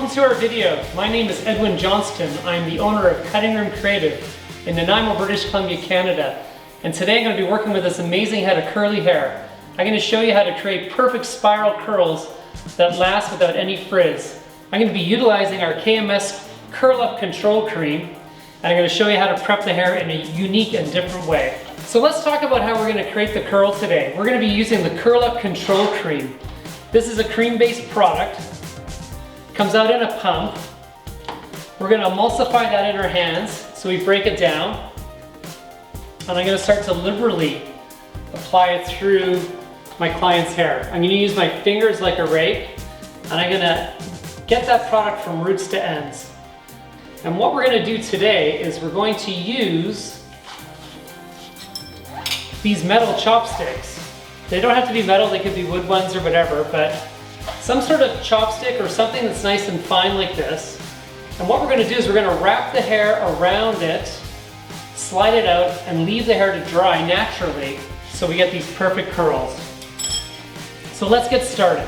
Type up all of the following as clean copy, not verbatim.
Welcome to our video. My name is Edwin Johnston. I'm the owner of Cutting Room Creative in Nanaimo, British Columbia, Canada. And today I'm going to be working with this amazing head of curly hair. I'm going to show you how to create perfect spiral curls that last without any frizz. I'm going to be utilizing our KMS CURLUP Control Crème, and I'm going to show you how to prep the hair in a unique and different way. So let's talk about how we're going to create the curl today. We're going to be using the CURLUP Control Crème. This is a cream-based product. Comes out in a pump. We're going to emulsify that in our hands, so we break it down. And I'm going to start to liberally apply it through my client's hair. I'm going to use my fingers like a rake, and I'm going to get that product from roots to ends. And what we're going to do today is we're going to use these metal chopsticks. They don't have to be metal, they could be wood ones or whatever, but some sort of chopstick or something that's nice and fine like this. And what we're going to do is we're going to wrap the hair around it, slide it out, and leave the hair to dry naturally so we get these perfect curls. So let's get started.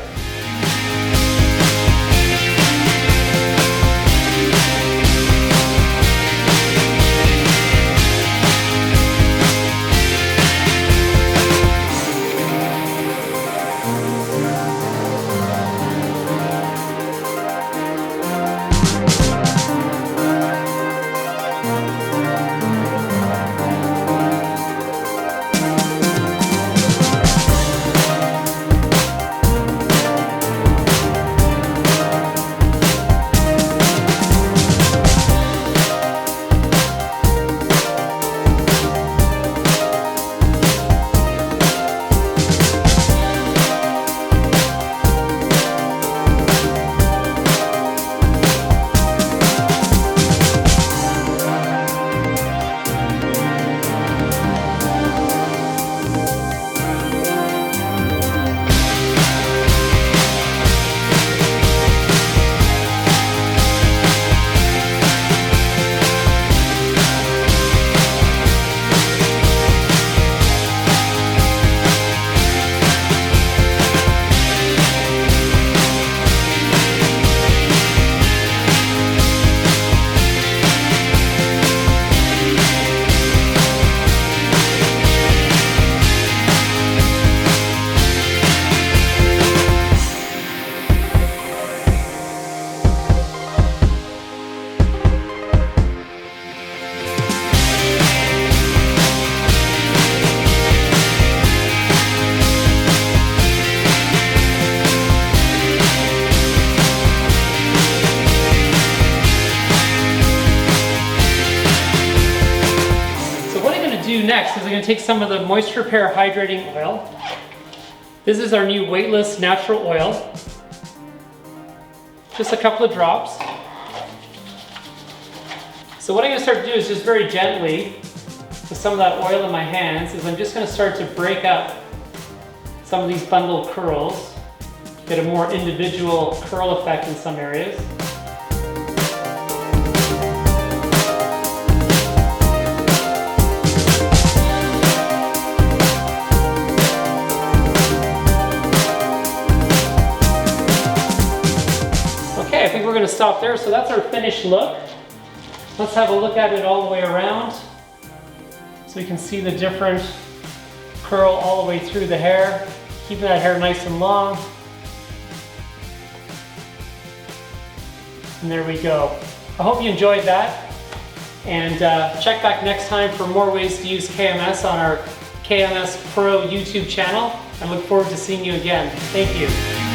Next is I'm going to take some of the MOISTREPAIR Hydrating Oil. This is our new weightless natural oil. Just a couple of drops. So what I'm going to start to do is just very gently, with some of that oil in my hands, is I'm just going to start to break up some of these bundled curls, get a more individual curl effect in some areas. I think we're going to stop there. So that's our finished look. Let's have a look at it all the way around so you can see the different curl all the way through the hair, keeping that hair nice and long. And there we go. I hope you enjoyed that, and check back next time for more ways to use KMS on our KMS Pro YouTube channel. I look forward to seeing you again. Thank you.